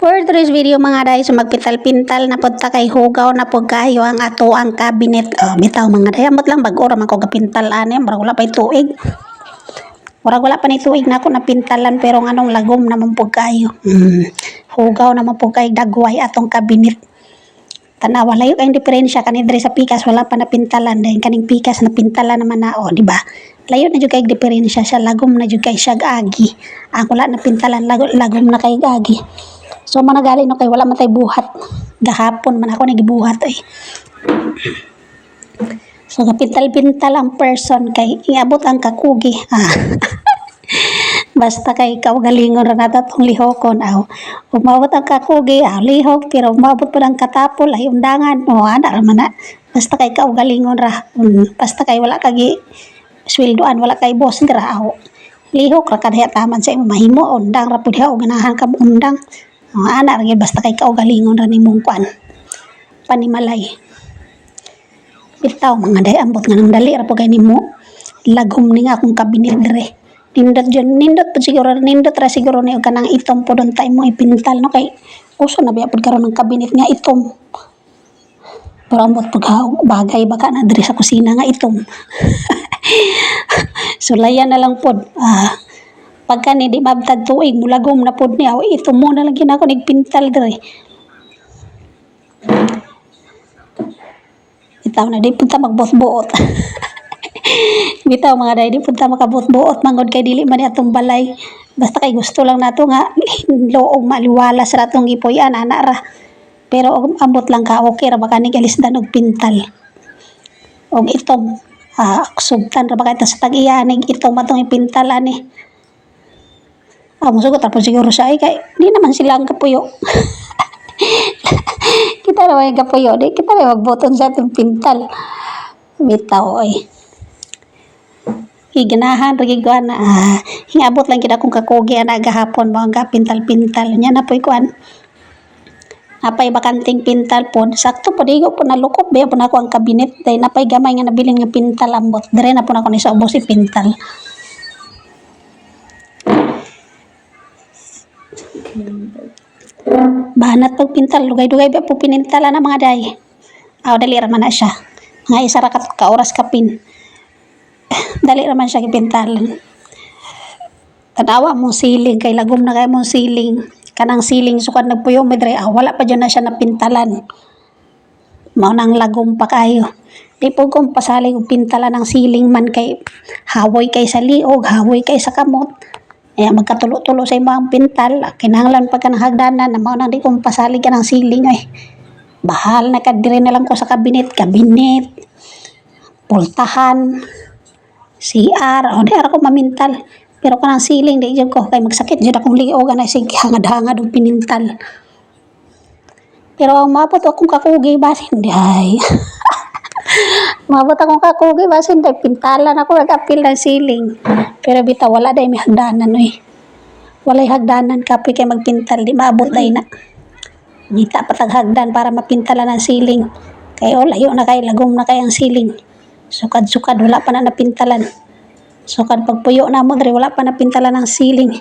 For today's video mga day, so magpintal-pintal na pod ta kay hugaw na pod kayo ang ato ang cabinet. Bitaw mga day, amot lang bag-o ra man ko gapintal ani, murag wala pa tuig. Murag wala pa ni tuig na ako napintalan pero nganong lagom naman pod kayo. Hugaw naman pod kay dagway atong cabinet. Tanawa layo kay diferensya kani diri sa pikas wala pa napintalan din kaning pikas napintalan naman na di ba? Layo na jud kay diferensya siya, lagom na jud kay siya agi. Ang wala napintalan lagom na kay agi. So managali no kay wala man tay buhat. Gahapon man ako nagibuhat ay. So kapintal-pintal ang person kay iabot ang kakugi. Basta kay kaugalingon ra nato tong lihokon aw. Umabot ang kakugi lihok pero umabot pa ang katapol ay undangan. Ana ra man na. Basta kay kaugalingon ra. Basta kay wala kagi sweldoan wala kay boss dira aw. Lihok ra kadaya taman sa imo mahimo undang ra pud o ganahan ka undang. Ana ra basta kay kaugalingon ra nimong kuan panimalay. Bitaw mga day ambot nga nang dali ra po kay nimo lagom ni nga akong kabinet dire. Nindot po siguro nindot ra siguro ni kanang itom po don tay mo ipintal no kay uso na biya pud karon ng kabinet nga itom. Pero ambot pag bagay baka na dire sa kusina nga itom. Sulayan na lang pod. Pagka ni di mabtag tuig mulagom na pod niya ito mo na lang ginako nagpintal dire. Bitaw na di punta magbuot-buot. Bitaw mga day di punta makabuot-buot mangod kay dili man atong balay. Basta kay gusto lang nato nga loong maliwalas ra atong gipuy-an ana ra. Pero ambot lang ka okay ra baka ni alisdan og pintal. Og itong subtan ra baka ita sa tag-iya ning itong matong ipintal ani. Musugot tapos siguro siya ay kay di naman sila ang kapuyo. Kita naman yung kapuyo di kita may magboton sa atong pintal. Bitaw ay iganahan ragi kuan hingabot lang kita kung kakugi ana gahapon mo ang pintal-pintal nya na poy kuan napay bakanting pintal pod sakto pod igo po nalukop ba po nako ang kabinet day napay gamay nga nabilin nga pintal ambot dire na po nako ni sa ubos pintal. Banat pag pintal dugay-dugay ba po pinintala na mga day. Dali ra man na siya. Mga isa ra ka oras kapin. Dali ra man siya gipintalan. Tanawa mo siling kay lagom na kay mo siling. Kanang siling sukad nagpuyo mi dire wala pa jud na siya napintalan. Mao nang lagom pa kayo. Di po kung pasalig og pintalan ng siling man kay hawoy kay sa liog, hawoy kay sa kamot. Magkatulo-tulo sa imo ang pintal, kinahanglan pagka ng hagdanan na mao nang di kong pasalig ka ng siling ay. Bahal na ka dire na lang ko sa kabinet, pultahan, CR, di ara ko mamintal. Pero kanang siling di jud ko kay magsakit jud akong liog ana sig hangad-hangad og pinintal. Pero ang mabot akong kakugi basin di ay. Mabot akong kakugi basin day pintalan ako nag-apil ng siling. Pero bitaw wala day may hagdanan walay hagdanan kapoy kay magpintal di maabot day na. Ngita patag hagdan para mapintalan ang siling. Kay layo na kay lagom na kay ang siling. Sukad-sukad wala pa na napintalan. Sukad pagpuyo na mo diri wala pa napintalan ang siling.